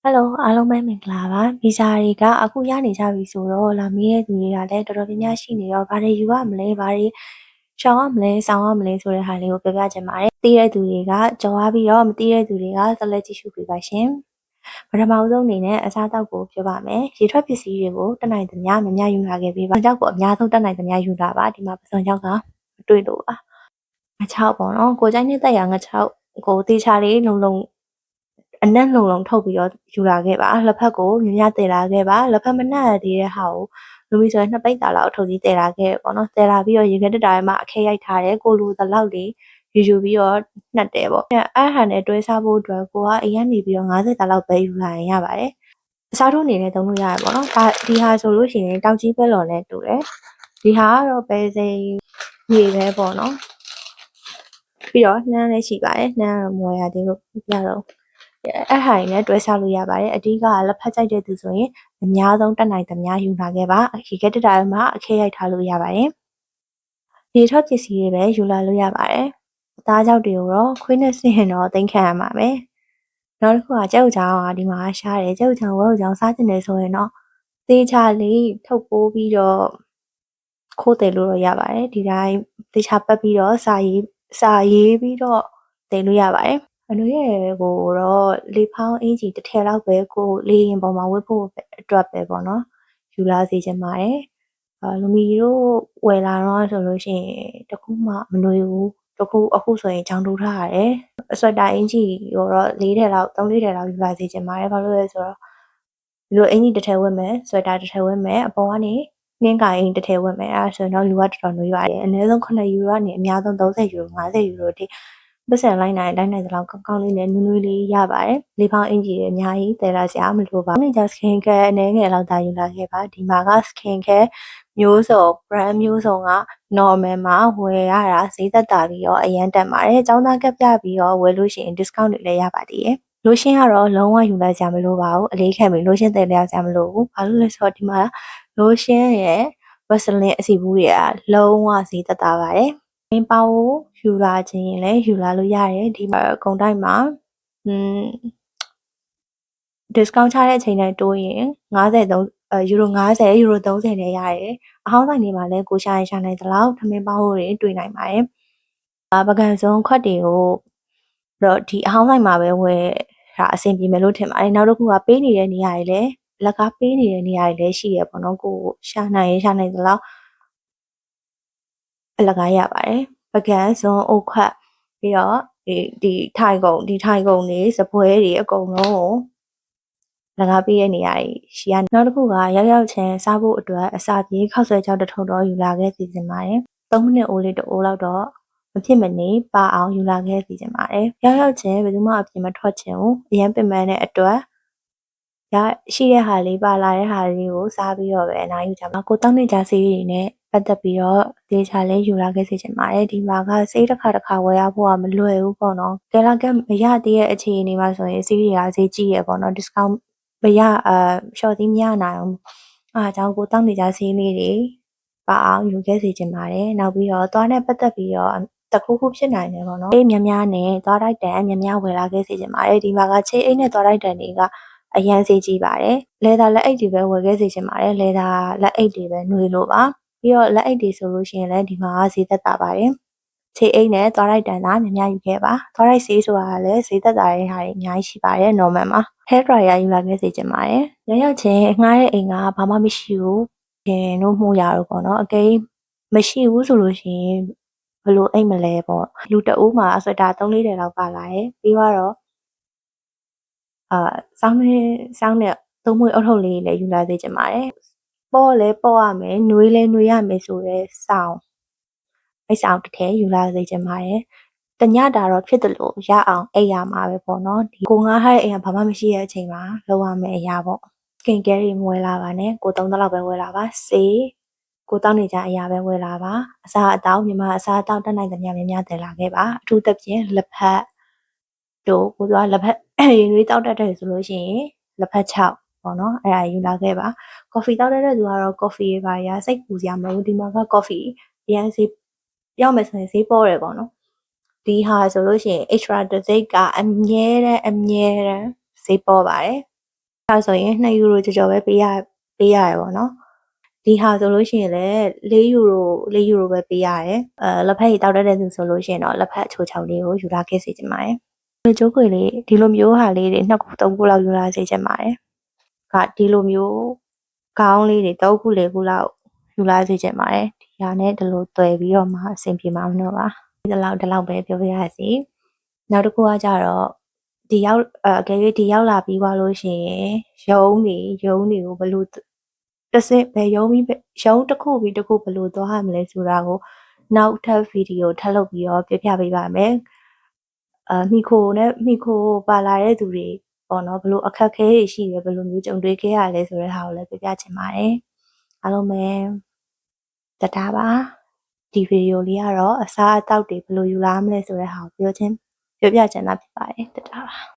Hello အားလုံးပဲမင်္ဂလာပါဗီဇာတွေကအခုရနေကြပြီဆိုတော့လာမေးတဲ့သူတွေကလည်းတော်တော်များများရှိနေတော့ဘာတွေယူရမလဲဘာတွေရှောင်ရမလဲစောင်ရမလဲဆိုတဲ့ဟာလေးကိုပြောပြချင်ပါတယ်သိတဲ့သူတွေကကြော်သွားပြီးတော့မသိတဲ့သူတွေကဆက်လက်ကြည့်ရှုပေးပါရှင်ပထမဆုံးအနေနဲ့အစားအသောက်ကိုပြောပါမယ်ရေထွက်ပစ္စည်းတွေကိုတက်နိုင်သမျှမများယူလာခဲ့ပေးပါကြောက်ကိုအများဆုံးတက်နိုင်သမျှယူလာပါဒီမှာပစုံကြောက်ကမတွေ့လို့ပါငါချောက်ပေါ့နော်ကိုကြိုက်နေတဲ့ရငါချောက်ကိုတေချာလေးလုံအနက်လုံထုတ်ပြီးတော့ယူလာခဲ့ပါလက်ဖက်ကိုများများတည်လာခဲ့ပါလက်ဖက်မနှက်ရသေးတဲ့ဟာကိုလူမီဆိုရင်နှစ်ပိတ်တာလောက်အထုတ်ကြီးတည်လာခဲ့ပေါ့နော်တည်လာပြီးတော့ရေခဲတက်တာထဲမှာအခဲရိုက်ထားတယ်ကိုလူသလောက်လေးယူပြီးတော့နှက်တယ်ပေါ့အဲ့ဟာနဲ့တွဲစားဖို့အတွက်ကိုကအိမ်ကနေပြီးတော့50တာလောက်ပဲယူလာရင်ရပါတယ်အစားထိုးအနေနဲ့သုံးလို့ရတယ်ပေါ့နော်ဒါဒီဟာဆိုလို့ရှိရင်တောက်ကြီးပဲလော်နဲ့တူတယ်ဒီဟာကတော့ပဲစိမ်းမြေပဲပေါ့နော်ပြီးတော့နှမ်းလည်းရှိပါတယ်နှမ်းကတော့မဝယ်ရသေးလို့ပြတော့အဲ့ဟာတွေနဲ့တွဲစားလို့ရပါတယ်အဓိကလက်ဖက်ကြိုက်တဲ့သူဆိုရင်အများဆုံးတက်နိုင်သမျှယူလာခဲ့ပါရေခဲတက်တာမှာအခဲရိုက်ထားလို့ရပါတယ်ရေထွက်ပစ္စည်းတွေပဲယူလာလို့ရပါတယ်အသားကြောက်တွေကိုတော့ခွေးနဲ့ဆင်ရင်တော့သိမ်းခံရမှာပဲနောက်တစ်ခုကကြောက်ချောင်းကဒီမှာရှားတယ်ကြောက်ချောင်းဝဲချောင်းစားတင်တယ်ဆိုရင်တော့သေချာလေးထုတ်ပိုးပြီးတော့ခိုးတယ်လို့ရပါတယ်ဒီတိုင်းသေချာပတ်ပြီးတော့စာရေးပြီးတော့တင်လို့ရပါတယ်အနွေရဲ့ကိုတော့လေဖောင်းအင်ကြီးတစ်ထည်လောက်ပဲကိုလေရင်ပေါ်မှာဝတ်ဖို့အတွက်ပဲပေါ့နော်ယူလာစေချင်ပါတယ်လူမီတို့ဝယ်လာတော့ဆိုလို့ရှိရင်တခုမှမလွယ်ဘူးတခုအခုဆိုရင်ချောင်းထိုးထားရတယ်အဆွက်တာအင်ကြီးကိုတော့4ထည်လောက်3-4ထည်လောက်ယူလာစေချင်ပါတယ်ဘာလို့လဲဆိုတော့ဒီလိုအင်ကြီးတစ်ထည်ဝတ်မယ်ဆွက်တာတစ်ထည်ဝတ်မယ်အပေါ်ကနေနှင်းကိုင်တစ်ထည်ဝတ်မယ်အဲ့ဆိုရင်တော့လူကတော်တော်နှွေးပါတယ်အနည်းဆုံး9ယူရိုကနေအများဆုံး30ယူရို50ယူရိုထိပတ်စံလိုက်နိုင်သလောက်ကောင်းကောင်းလေးနဲ့နွေးနွေးလေးရပါတယ်လေဖောင်းအင်ကြီးအများကြီးတည်လာစရာမလိုပါဘူးနေ့ကျ skin care အနေငယ်လောက်သာယူလာခဲ့ပါဒီမှာက skin care မျိုးစုံ brand မျိုးစုံက normal မှာဝယ်ရတာဈေးသက်သာပြီးတော့အရန်တက်ပါတယ်အကြောင်းသားကပ်ပြပြီးတော့ဝယ်လို့ရှိရင် discount တွေလည်းရပါသေးတယ်လိုရှင်းကတော့လုံးဝယူလိုက်ကြမလို့ပါဘူးအလေးခံပြီးလိုရှင်းတည်လိုက်ကြမလို့ဘူးဘာလို့လဲဆိုတော့ဒီမှာလိုရှင်းရဲ့ဝက်စလင်အစီဘူးတွေကလုံးဝဈေးသက်သာပါတယ်အင်းပေါကိုယူလာခြင်းရင်လည်းယူလာလို့ရတယ်ဒီမှာဂုံတိုက်မှာdiscount ချတဲ့အချိန်တိုင်းတိုးရင်ယူရို50ယူရို30နဲ့ရတယ်အဟောင်းဆိုင်တွေမှာလည်းကိုရှာရင်ရှာနိုင်သလောက်ထမင်းပေါင်းတွေတွေ့နိုင်ပါတယ်ပကံစုံခွက်တွေကိုတော့ဒီအဟောင်းဆိုင်မှာပဲဝယ်တာအဆင်ပြေမယ်လို့ထင်ပါတယ်နောက်တစ်ခုကပေးနေတဲ့နေရာတွေလည်းလက်ကားပေးနေတဲ့နေရာတွေလည်းရှိရပေါ့နော်ကိုရှာနိုင်သလောက်အလကားရပါတယ်ပကံစုံအုတ်ခတ်ပြီးတော့ဒီထိုင်ကုန်တွေစပွဲတွေအကုန်လုံးကိုလကားပေးတဲ့နေရာတွေရှိရနောက်တစ်ခုကရောက်ချင်းစားဖို့အတွက်အစာပြေးခောက်ဆွဲကြောက်တစ်ထုပ်တော့ယူလာခဲ့စီစဉ်ပါတယ်3မိနစ်အိုးလေးတအိုးလောက်တော့မဖြစ်မနေပါအောင်ယူလာခဲ့စီစဉ်ပါတယ်ရောက်ချင်းဘယ်သူမှအပြင်မထွက်ချင်ဘူးအရန်ပင်ပန်းတဲ့အတွက်ရှိတဲ့ဟာလေးပါလာတဲ့ဟာလေးကိုစားပြီးတော့ပဲအနားယူကြမှာကိုတောင်းနေကြဆေးတွေနဲ့ပတ်သက်ပြီးတော့ဒေချာလေးယူလာခဲ့စီချင်ပါတယ်ဒီမှာကဆေးတစ်ခါဝယ်ရဖို့ကမလွယ်ဘူးပေါ့နော်တယ်လာကမရသေးတဲ့အခြေအနေမှာဆိုရင်ဆေးတွေကဈေးကြီးရပေါ့နော် discount မရရှော့သေးမရနိုင်ဘူးအားကြောင့်ကိုတောင်းနေကြဆေးလေးတွေပါအောင်ယူခဲ့စီချင်ပါတယ်နောက်ပြီးတော့သွားနဲ့ပတ်သက်ပြီးတော့တခုခုဖြစ်နိုင်တယ်ပေါ့နော်အေးများများနဲ့သွားတိုက်တန်များများဝယ်လာခဲ့စီချင်ပါတယ်ဒီမှာကချေးအိတ်နဲ့သွားတိုက်တန်တွေကအရန်စေးကြည့်ပါတယ်လေသာလက်အိတ်တွေပဲဝယ်ခဲ့စီချင်ပါတယ်လေသာလက်အိတ်တွေပဲနှွေလို့ပါပြီးတော့လက်အိတ်တွေဆိုလို့ရှိရင်လည်းဒီမှာဈေးသက်သာပါတယ်ခြေအိတ်နဲ့သွားလိုက်တန်တာများများယူခဲ့ပါသွားလိုက်ဆေးဆိုတာကလည်းဈေးသက်သာတဲ့ဟာတွေအများကြီးရှိပါတယ် normal မှာ hair dryer ယူလာခဲ့စီချင်ပါတယ်ရောက်ချင်းငှားတဲ့အိမ်ကဘာမှမရှိဘူးခင်တို့မှုရတော့ပေါ့နော်အကိမရှိဘူးဆိုလို့ရှိရင်ဘယ်လိုအိတ်မလဲပေါ့လူတအုပ်မှာအဆွတာ3-4တယ်လောက်ပါလာတယ်ပြီးတော့စောင်းနဲ့သုံးမွေးအုပ်ထုပ်လေးလည်းယူလာသေးချင်ပါတယ်ပေါ့လဲပေါ့ရမယ်နှွေးလဲနှွေးရမယ်ဆိုတဲ့စောင်းအဲ့စောင်းတစ်ထည်ယူလာသေးချင်ပါတယ်တညတာတော့ဖြစ်တယ်လို့ရအောင်အိပ်ရမှာပဲပေါ့နော်ဒီကိုငါးဟားတဲ့အိမ်ကဘာမှမရှိတဲ့အချိန်မှာလောက်ရမယ်အရာပေါ့ skin care တွေမဝယ်လာပါနဲ့ကိုသုံးသလောက်ပဲဝယ်လာပါဆေးကိုတောင်းနေကြအရာပဲဝယ်လာပါအစားအသောက်မြန်မာအစားအသောက်တက်နိုင်သမျှများများတည်လာခဲ့ပါအထူးသဖြင့်လက်ဖက်တို့ကိုကလက်ဖက်ရင်းနှီးတောက်တတ်တယ်ဆိုလို့ရှိရင်လက်ဖက်6ပေါ့နော်အဲ့ဒါယူလာခဲ့ပါ coffee တောက်တတ်တဲ့သူကတော့ coffee တွေပါရစိတ်ပူစရာမလိုဘူးဒီမှာက coffee အရင်စီပြောမယ်ဆိုရင်ဈေးပေါ်တယ်ပေါ့နော်ဒီဟာဆိုလို့ရှိရင် extra တစ်စိတ်ကအမြဲတမ်းဈေးပေါ်ပါတယ် ဒါဆိုရင်2ယူရိုကျော်ပဲပေးရတယ်ပေါ့နော်ဒီဟာဆိုလို့ရှိရင်လည်း4ယူရိုပဲပေးရတယ်လက်ဖက်ရည်တောက်တတ်တဲ့သူဆိုလို့ရှိရင်တော့လက်ဖက်အချိုချောက်လေးကိုယူလာခဲ့စေချင်ပါတယ်ဒီကျိုးခွေလေးဒီလိုမျိုးဟာလေးတွေ2ခု3ခုလောက်ယူလာစေချင်ပါတယ်ဒီလိုမျိုးခေါင်းလေးတွေ3ခု4ခုလောက်ယူလာစေချင်ပါတယ်ဒီဟာနဲ့ဒီလိုတွယ်ပြီးတော့မှအဆင်ပြေမှာမလို့ပါဒီလောက်ပဲပြောပြရစီနောက်တစ်ခုကကြတော့အကယ်၍ဒီရောက်လာပြီးသွားလို့ရှိရင်ရုံးတွေကိုဘယ်လိုတစ်စက်ပဲရုံးတစ်ခုပြီးတစ်ခုဘယ်လိုသွားရမလဲဆိုတာကိုနောက်ထပ်ဗီဒီယိုထပ်လုပ်ပြီးတော့ပြပြပေးပါမယ်မိခိုပါလာတဲ့သူတွေပေါ့နော်ဘယ်လိုအခက်အခဲတွေရှိတယ်ဘယ်လိုမျိုးကြုံတွေ့ခဲ့ရလဲဆိုတဲ့ဟာကိုလည်းပြပြချင်ပါတယ်အားလုံးပဲတတားပါဒီဗီဒီယိုလေးကတော့အစားအသောက်တွေဘယ်လိုယူလာမလဲဆိုတဲ့ဟာကိုပြောပြချင်တာဖြစ်ပါတယ်တတားပါ